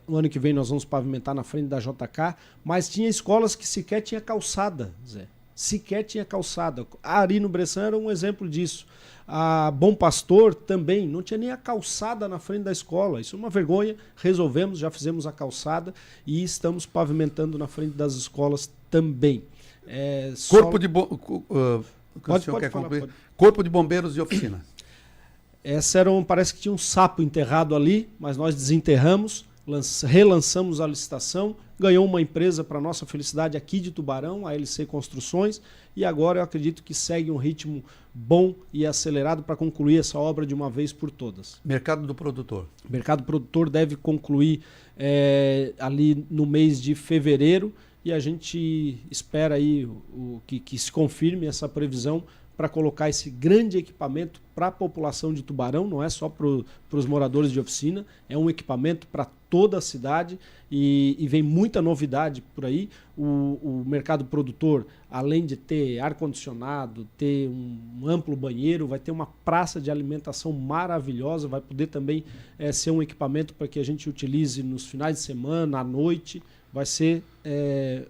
No ano que vem nós vamos pavimentar na frente da JK, mas tinha escolas que sequer tinha calçada, Zé. Sequer tinha calçada. A Ari no Bressan era um exemplo disso. A Bom Pastor também, não tinha nem a calçada na frente da escola. Isso é uma vergonha. Resolvemos, já fizemos a calçada e estamos pavimentando na frente das escolas também. Corpo de Corpo de Bombeiros e Oficina. Parece que tinha um sapo enterrado ali, mas nós desenterramos, relançamos a licitação, ganhou uma empresa para nossa felicidade aqui de Tubarão, a LC Construções, e agora eu acredito que segue um ritmo bom e acelerado para concluir essa obra de uma vez por todas. Mercado do Produtor. O Mercado Produtor deve concluir ali no mês de fevereiro, e a gente espera aí que se confirme essa previsão para colocar esse grande equipamento para a população de Tubarão, não é só para os moradores de Oficina, é um equipamento para toda a cidade e vem muita novidade por aí. O mercado produtor, além de ter ar-condicionado, ter um amplo banheiro, vai ter uma praça de alimentação maravilhosa, vai poder também ser um equipamento para que a gente utilize nos finais de semana, à noite. Vai ser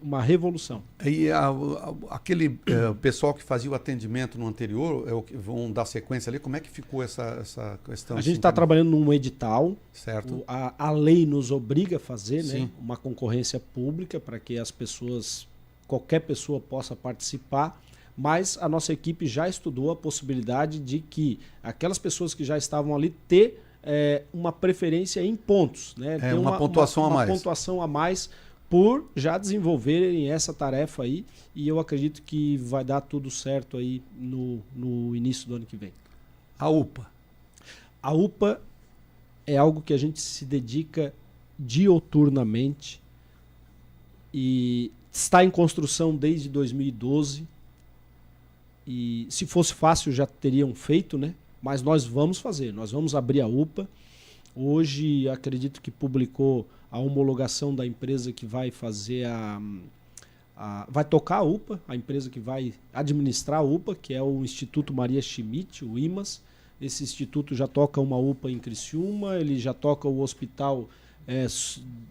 uma revolução. E aquele pessoal que fazia o atendimento no anterior, vão dar sequência ali, como é que ficou essa questão? A gente está trabalhando num edital. Certo. A lei nos obriga a fazer, né, uma concorrência pública para que qualquer pessoa possa participar, mas a nossa equipe já estudou a possibilidade de que aquelas pessoas que já estavam ali ter uma preferência em pontos. Né, ter uma pontuação a mais. Uma pontuação a mais por já desenvolverem essa tarefa aí, e eu acredito que vai dar tudo certo aí no início do ano que vem. A UPA? A UPA é algo que a gente se dedica dioturnamente e está em construção desde 2012, e se fosse fácil já teriam feito, né? Mas nós vamos fazer, nós vamos abrir a UPA. Hoje acredito que publicou a homologação da empresa que vai fazer vai tocar a UPA, a empresa que vai administrar a UPA, que é o Instituto Maria Schmidt, o IMAS. Esse instituto já toca uma UPA em Criciúma, ele já toca o hospital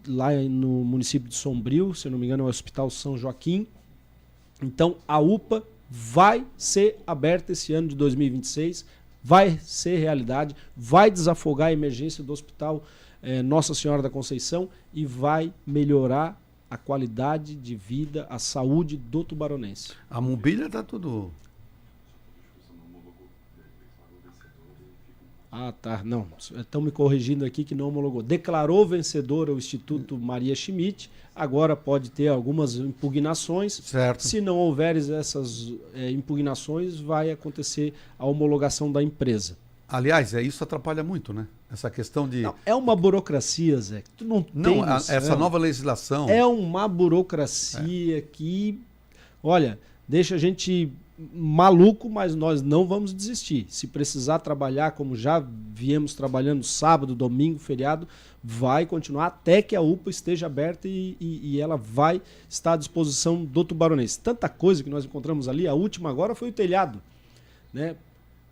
lá no município de Sombrio, se eu não me engano é o Hospital São Joaquim. Então a UPA vai ser aberta esse ano de 2026, vai ser realidade, vai desafogar a emergência do Hospital Nossa Senhora da Conceição e vai melhorar a qualidade de vida, a saúde do tubaronense. A mobília está tudo... Ah, tá. Não, estão me corrigindo aqui que não homologou. Declarou vencedor o Instituto Maria Schmidt, agora pode ter algumas impugnações. Certo. Se não houver essas impugnações, vai acontecer a homologação da empresa. Aliás, isso atrapalha muito, né? Essa questão de... Não, é uma burocracia, Zé. Tu não tem noção. Essa nova legislação... É uma burocracia que, olha, deixa a gente maluco, mas nós não vamos desistir. Se precisar trabalhar como já viemos trabalhando sábado, domingo, feriado, vai continuar até que a UPA esteja aberta e ela vai estar à disposição do tubaronense. Tanta coisa que nós encontramos ali, a última agora foi o telhado, né?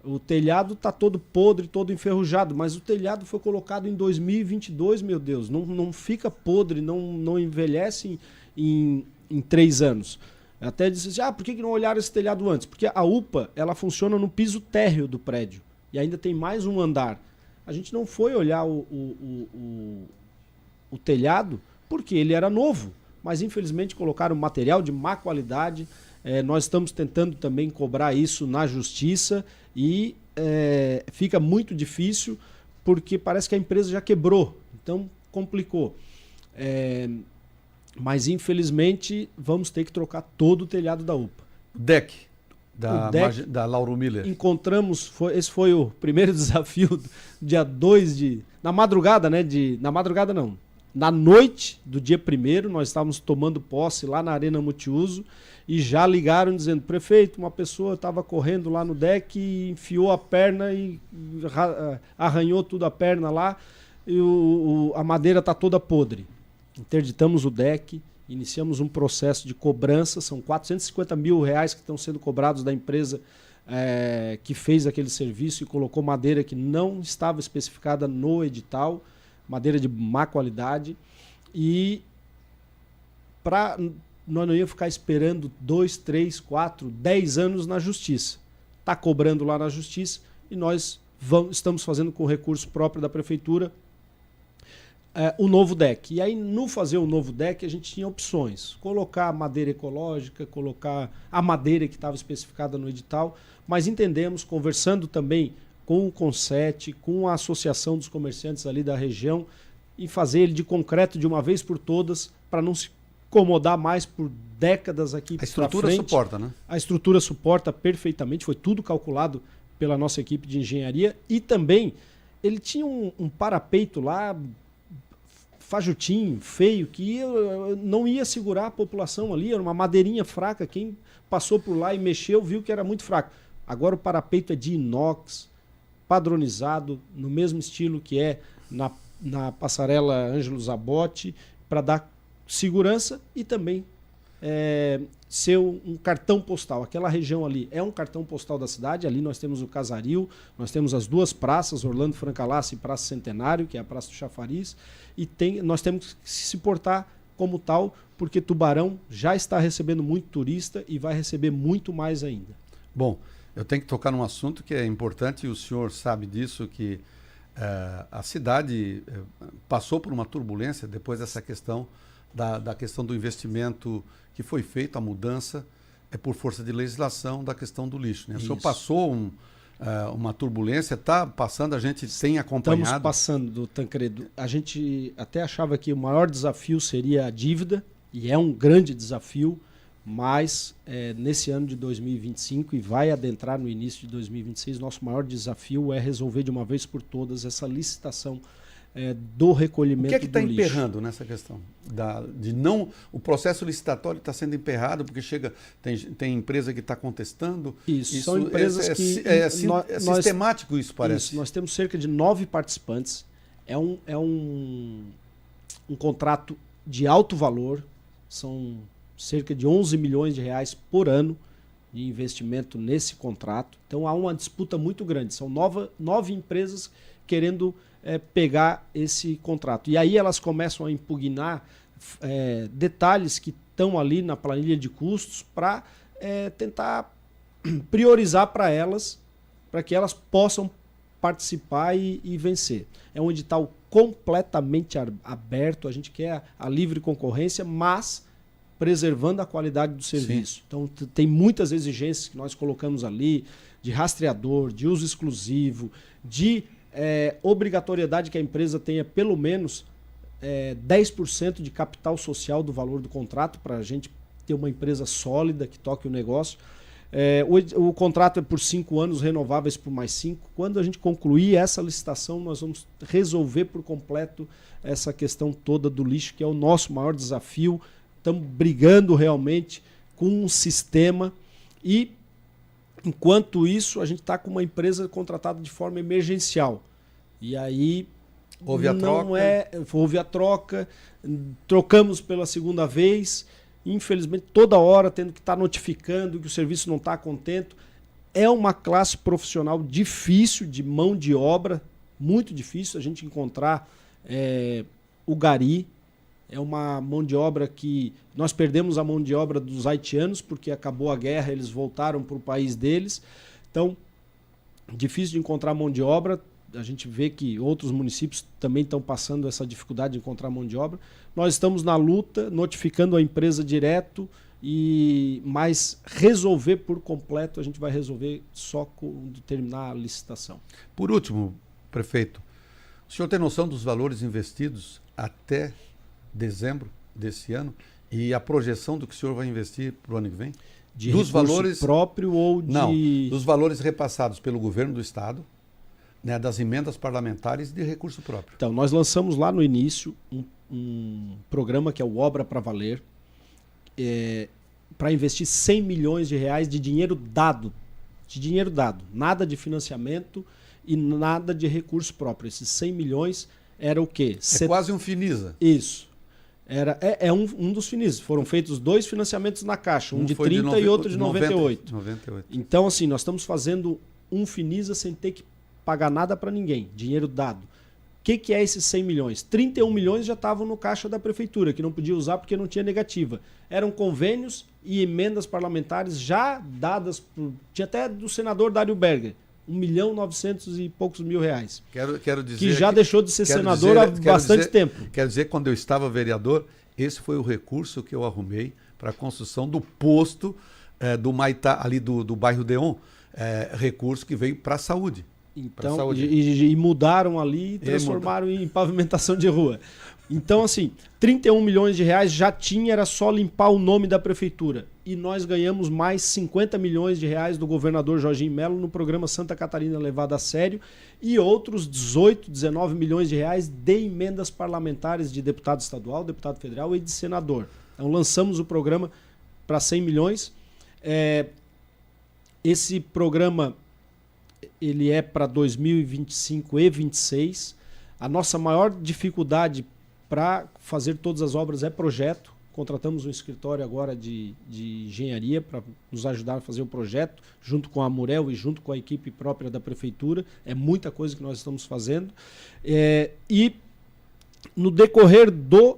O telhado está todo podre, todo enferrujado, mas o telhado foi colocado em 2022, meu Deus, não fica podre, não envelhece em 3 anos. Até disse assim, por que não olharam esse telhado antes? Porque a UPA, ela funciona no piso térreo do prédio e ainda tem mais um andar. A gente não foi olhar o telhado porque ele era novo, mas infelizmente colocaram material de má qualidade. Nós estamos tentando também cobrar isso na justiça e fica muito difícil porque parece que a empresa já quebrou, então complicou. Mas infelizmente vamos ter que trocar todo o telhado da UPA. O deck da Lauro Miller. Encontramos, esse foi o primeiro desafio, dia 2 na madrugada, né? Na madrugada não. Na noite do dia 1º, nós estávamos tomando posse lá na Arena Multiuso e já ligaram dizendo, prefeito, uma pessoa estava correndo lá no deck e enfiou a perna e arranhou tudo a perna lá e a madeira está toda podre. Interditamos o deck, iniciamos um processo de cobrança, são R$450 mil que estão sendo cobrados da empresa que fez aquele serviço e colocou madeira que não estava especificada no edital. madeira de má qualidade, e nós não íamos ficar esperando 2, 3, 4, 10 anos na justiça. Está cobrando lá na justiça e nós estamos fazendo com recurso próprio da prefeitura o novo deck. E aí, no fazer o novo deck, a gente tinha opções. Colocar madeira ecológica, colocar a madeira que estava especificada no edital, mas entendemos, conversando também com o Conset, com a Associação dos Comerciantes ali da região, e fazer ele de concreto de uma vez por todas, para não se incomodar mais por décadas aqui para frente. A estrutura suporta, né? A estrutura suporta perfeitamente, foi tudo calculado pela nossa equipe de engenharia, e também ele tinha um parapeito lá fajutinho, feio, que não ia segurar a população ali, era uma madeirinha fraca, quem passou por lá e mexeu viu que era muito fraco. Agora o parapeito é de inox, padronizado, no mesmo estilo que é na passarela Ângelo Zabotti, para dar segurança e também ser um cartão postal. Aquela região ali é um cartão postal da cidade. Ali nós temos o Casaril, nós temos as duas praças, Orlando Francalace e Praça Centenário, que é a Praça do Chafariz, e nós temos que se portar como tal, porque Tubarão já está recebendo muito turista e vai receber muito mais ainda. Bom, eu tenho que tocar num assunto que é importante, e o senhor sabe disso, que a cidade passou por uma turbulência depois dessa questão da questão do investimento que foi feito, a mudança por força de legislação da questão do lixo, né? O senhor passou uma turbulência, está passando, a gente tem acompanhado. Estamos passando, Tancredo. A gente até achava que o maior desafio seria a dívida, e é um grande desafio, mas nesse ano de 2025 e vai adentrar no início de 2026, nosso maior desafio é resolver de uma vez por todas essa licitação do recolhimento do lixo. O que é que está emperrando nessa questão? O processo licitatório está sendo emperrado porque tem empresa que está contestando. Isso são empresas que... sistemático isso, parece. Isso, nós temos cerca de 9 participantes. É um contrato de alto valor, são cerca de 11 milhões de reais por ano de investimento nesse contrato. Então há uma disputa muito grande. São 9 empresas querendo pegar esse contrato. E aí elas começam a impugnar detalhes que estão ali na planilha de custos para tentar priorizar para elas, para que elas possam participar e vencer. É um edital completamente aberto, a gente quer a livre concorrência, mas preservando a qualidade do serviço. Sim. Então tem muitas exigências que nós colocamos ali, de rastreador, de uso exclusivo, de obrigatoriedade que a empresa tenha pelo menos 10% de capital social do valor do contrato, para a gente ter uma empresa sólida que toque o negócio. O contrato é por 5 anos, renováveis por mais 5. Quando a gente concluir essa licitação, nós vamos resolver por completo essa questão toda do lixo, que é o nosso maior desafio. Estamos brigando realmente com um sistema e, enquanto isso, a gente está com uma empresa contratada de forma emergencial. E aí houve a troca, trocamos pela segunda vez, infelizmente toda hora tendo que estar notificando que o serviço não está contento. É uma classe profissional difícil, de mão de obra, muito difícil a gente encontrar o gari. É uma mão de obra que nós perdemos a mão de obra dos haitianos, porque acabou a guerra, eles voltaram para o país deles. Então, difícil de encontrar mão de obra. A gente vê que outros municípios também estão passando essa dificuldade de encontrar mão de obra. Nós estamos na luta, notificando a empresa direto, mas resolver por completo, a gente vai resolver só quando terminar a licitação. Por último, prefeito, o senhor tem noção dos valores investidos até dezembro desse ano e a projeção do que o senhor vai investir para o ano que vem? De dos valores próprio ou de... Não, dos valores repassados pelo governo do estado, né, das emendas parlamentares e de recurso próprio. Então, nós lançamos lá no início um programa que é o Obra para Valer, para investir 100 milhões de reais de dinheiro dado. Nada de financiamento e nada de recurso próprio. Esses 100 milhões era o quê? Quase um Finisa. Isso. É um dos Finis. Foram feitos 2 financiamentos na Caixa, um de 30 e outro de 98. Então, assim, nós estamos fazendo um Finisa sem ter que pagar nada para ninguém, dinheiro dado. que é esses 100 milhões? 31 milhões já estavam no caixa da prefeitura, que não podia usar porque não tinha negativa. Eram convênios e emendas parlamentares já dadas, tinha até do senador Dário Berger, 1.900.000 e poucos mil reais. Quero dizer que já deixou de ser senador há bastante tempo. Quero dizer que quando eu estava vereador, esse foi o recurso que eu arrumei para a construção do posto do Maitá, ali do bairro Deon, recurso que veio para a saúde. Então, e mudaram ali e transformaram em pavimentação de rua. Então, assim, 31 milhões de reais já tinha, era só limpar o nome da prefeitura. E nós ganhamos mais 50 milhões de reais do governador Jorginho Melo no programa Santa Catarina Levado a Sério e outros 18, 19 milhões de reais de emendas parlamentares de deputado estadual, deputado federal e de senador. Então, lançamos o programa para 100 milhões. Esse programa ele é para 2025 e 2026. A nossa maior dificuldade para fazer todas as obras é projeto. Contratamos um escritório agora de engenharia para nos ajudar a fazer o projeto, junto com a Murel e junto com a equipe própria da prefeitura. É muita coisa que nós estamos fazendo. E no decorrer do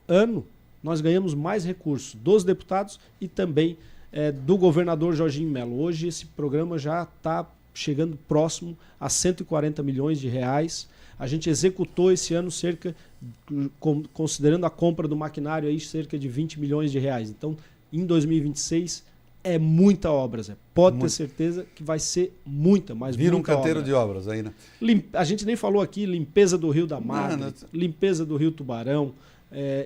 ano, nós ganhamos mais recursos dos deputados e também do governador Jorginho Melo. Hoje esse programa já está chegando próximo a 140 milhões de reais. A gente executou esse ano considerando a compra do maquinário, aí, cerca de 20 milhões de reais. Então, em 2026, é muita obra, Zé. Pode ter certeza que vai ser muita, mas vira muita um canteiro obra. de obras aí, né? A gente nem falou aqui, limpeza do Rio da Madre, limpeza do Rio Tubarão.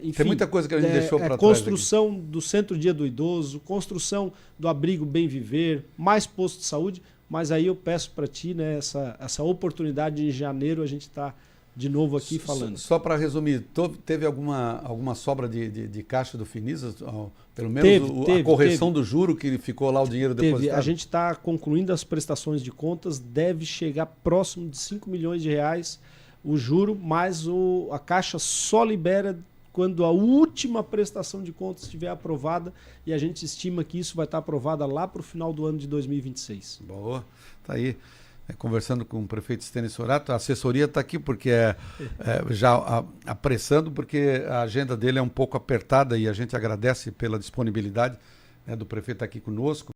Enfim, tem muita coisa que a gente deixou para trás. Construção do Centro Dia do Idoso, construção do Abrigo Bem Viver, mais posto de saúde. Mas aí eu peço para ti, né, essa oportunidade em janeiro a gente está de novo aqui falando. Só para resumir, teve alguma sobra de caixa do Finisas? Pelo menos a correção do juro que ficou lá o dinheiro depositado? A gente está concluindo as prestações de contas, deve chegar próximo de 5 milhões de reais o juro, mas a Caixa só libera quando a última prestação de contas estiver aprovada, e a gente estima que isso vai estar aprovada lá para o final do ano de 2026. Boa, tá aí. Conversando com o prefeito Stênio Sorato, a assessoria está aqui porque já apressando, porque a agenda dele é um pouco apertada e a gente agradece pela disponibilidade, né, do prefeito aqui conosco.